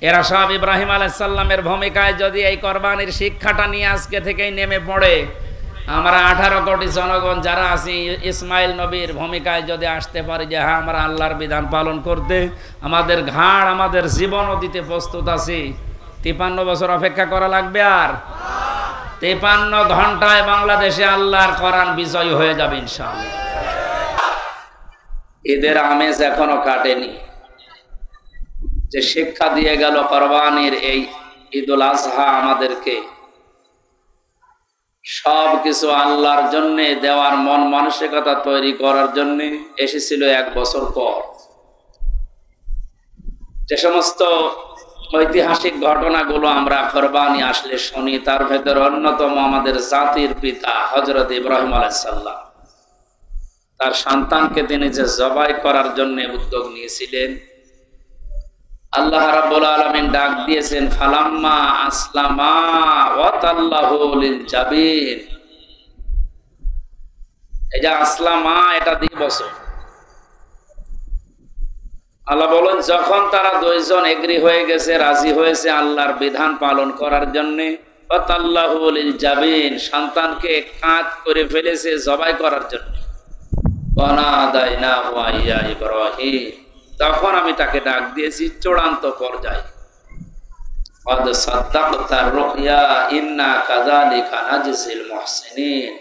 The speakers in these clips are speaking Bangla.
এরা সব ইব্রাহিম আলাইহিস সালামের ভূমিকায় যদি এই কোরবানির শিক্ষাটা নিয়ে আজকে থেকেই নেমে পড়ে, আমরা 18 কোটি জনগণ যারা আছি ইসমাইল নবীর ভূমিকায় যদি আসতে পারি যে হ্যাঁ আমরা আল্লাহর বিধান পালন করতে আমাদের ঘাড় আমাদের জীবনও দিতে প্রস্তুত আছি, 53 বছর অপেক্ষা করা লাগবে? আর 53 ঘন্টায় বাংলাদেশে আল্লাহর কোরআন বিজয় হয়ে যাবে ইনশাআল্লাহ। ঈদের আমেজ এখনো কাটেনি, যে শিক্ষা দিয়ে গেল কোরবানির এই ঈদুল আজহা আমাদেরকে সব কিছু আল্লাহর জন্য দেওয়ার মন মানসিকতা তৈরি করার জন্য এসেছিল 1 বছর পর। যে সমস্ত ঐতিহাসিক ঘটনাগুলো আমরা কোরবানি আসলে শুনি, তার ভেতর অন্যতম আমাদের জাতির পিতা হযরত ইব্রাহিম আলাইহিস সালাম, তার সন্তানকে তিনি যে জবাই করার জন্য উদ্যোগ নিয়েছিলেন, আল্লাহ রাব্বুল আলামিন ডাক দিয়েছেন ফালাম্মা আসলামা ওয়া তাল্লাহু লিল জাবিন। এই যে আসলামা, এটা 2 বছর। আল্লাহ বলেন যখন তারা দুইজন এগ্রি হয়ে গেছে, রাজি হয়েছে আল্লাহর বিধান পালন করার জন্য, ওয়া তাল্লাহু লিল জাবিন, সন্তানকে কাঁধ করে ফেলেছে জবাই করার জন্য, ওয়া নাদাইনাহু ইয়া ইব্রাহিম, তখন আমি তাকে ডাক দিয়েছি চূড়ান্ত পর্যায়ে। قد صدقت الرؤيا إنا كذلك نجزي المحسنين,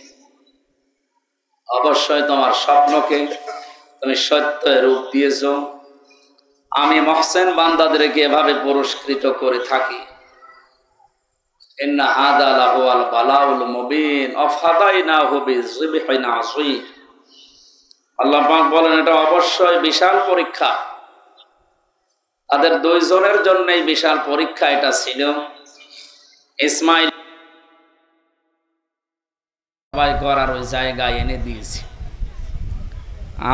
অবশ্যই তোমার স্বপ্নকে তুমি সত্য রূপ দিয়েছো, আমি মুহসিন বান্দাদেরকে এভাবে পুরস্কৃত করে থাকি। ইন্না হাদা লাহুয়াল বালাউল মুবিন আফাদাইনাহু বিযিবহিন আযীম। আল্লাহ পাক বলেন এটা অবশ্যই বিশাল পরীক্ষা, তাদের 2 জনের জন্যই বিশাল পরীক্ষা এটা ছিল। ইসমাইল সবাই করার ওই জায়গায় এনে দিয়েছে।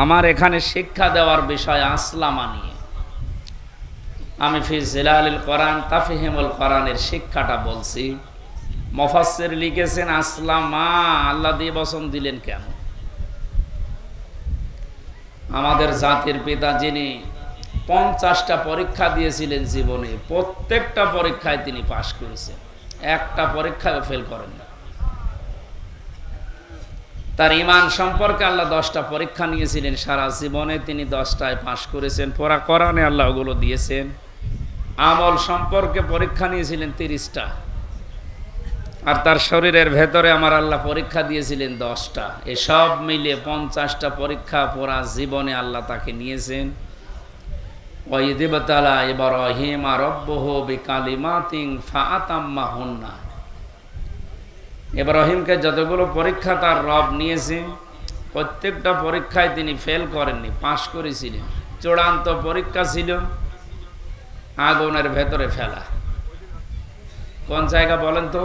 আমার এখানে শিক্ষা দেওয়ার বিষয় আসলামা নিয়ে, আমি ফি জিলালিল কোরআন তাফহিমুল কোরআনের শিক্ষাটা বলছি। মুফাসসির লিখেছেন আসলামা আল্লাহ দিয়ে বচন দিলেন কেন? আমাদের জাতির পিতা যিনি 50টা পরীক্ষা দিয়েছিলেন জীবনে, প্রত্যেকটা পরীক্ষায় তিনি পাশ করেছেন, একটা পরীক্ষায় ফেল করেন না। তার ঈমান সম্পর্কে আল্লাহ 10টা পরীক্ষা নিয়েছিলেন সারা জীবনে, তিনি 10টায় পাশ করেছেন, পড়া কোরআনে আল্লাহ ওগুলো দিয়েছেন। আমল সম্পর্কে পরীক্ষা নিয়েছিলেন 30টা, আর তার শরীরের ভেতরে আমার আল্লাহ পরীক্ষা দিয়েছিলেন 10টা। এসব মিলে 50টা পরীক্ষা পুরা জীবনে আল্লাহ তাকে নিয়েছেন। ওয়াইদ ইবতালা ইব্রাহিম রাব্বুহু বিকালিমাতিন ফাআতাম্মাহুন্না, ইব্রাহিমকে যতগুলো পরীক্ষা তার রব নিয়েছে প্রত্যেকটা পরীক্ষায় তিনি ফেল করেননি, পাশ করেছিলেন। চূড়ান্ত পরীক্ষা ছিল আগুনের ভেতরে ফেলা। কোন জায়গা বলেন তো?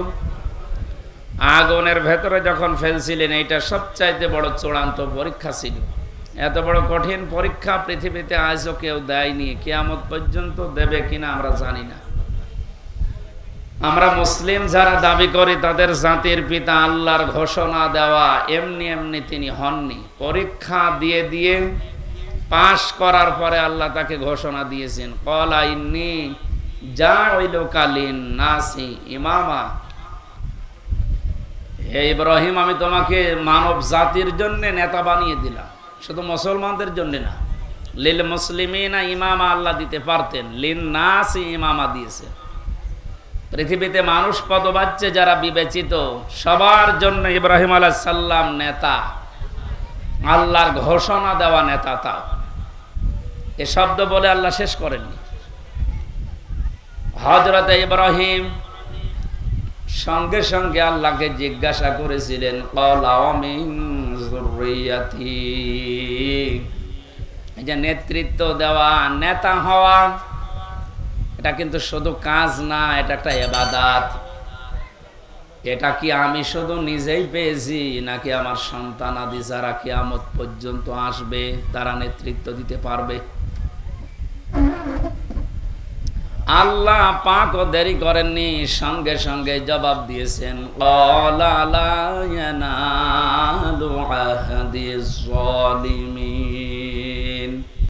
আগুনের ভেতরে যখন ফেলছিলেন, এইটা সবচাইতে বড় চূড়ান্ত পরীক্ষা ছিল। এত বড় কঠিন পরীক্ষা পৃথিবীতে আজও কেউ দেয়নি, কিয়ামত পর্যন্ত দেবে কিনা আমরা জানি না। আমরা মুসলিম যারা দাবি করি তাদের জাতির পিতা আল্লাহর ঘোষণা দেওয়া এমনি এমনি তিনি হননি, পরীক্ষা দিয়ে দিয়ে পাশ করার পরে আল্লাহ তাকে ঘোষণা দিয়েছেন ক্বালা ইন্নী জাইলুকা লিন-নাসি ইমামা, হে ইব্রাহিম আমি তোমাকে মানব জাতির জন্য নেতা বানিয়ে দিলাম, শুধু মুসলমানদের জন্য না। লিল মুসলিমিনা ইমামা আল্লাহ দিতে পারতেন, লিন-নাসি ইমামা দিয়েছেন। পৃথিবীতে মানুষ পদবাচ্যে যারা বিবেচিত সবার জন্য ইব্রাহিম আলাইহিস সালাম নেতা, আল্লাহর ঘোষণা দেওয়া নেতা। তা এ শব্দ বলে আল্লাহ শেষ করেননি। হযরত ইব্রাহিম সঙ্গে সঙ্গে আল্লাহকে জিজ্ঞাসা করেছিলেন ক্বালা ওয়া মিন যুররিয়াতি, এই যে নেতৃত্ব দেওয়া, নেতা হওয়া, এটা কিন্তু শুধু কাজ না, এটা একটা ইবাদত। এটা কি আমি শুধু নিজেই পেয়েছি নাকি আমার সন্তানাদি যারা কিয়ামত পর্যন্ত আসবে তারা নেতৃত্ব দিতে পারবে? আল্লাহ পাকও দেরি করেননি, সঙ্গে সঙ্গে জবাব দিয়েছেন ক্বালা লা ইয়ানালু আহদিজ জালিমিন,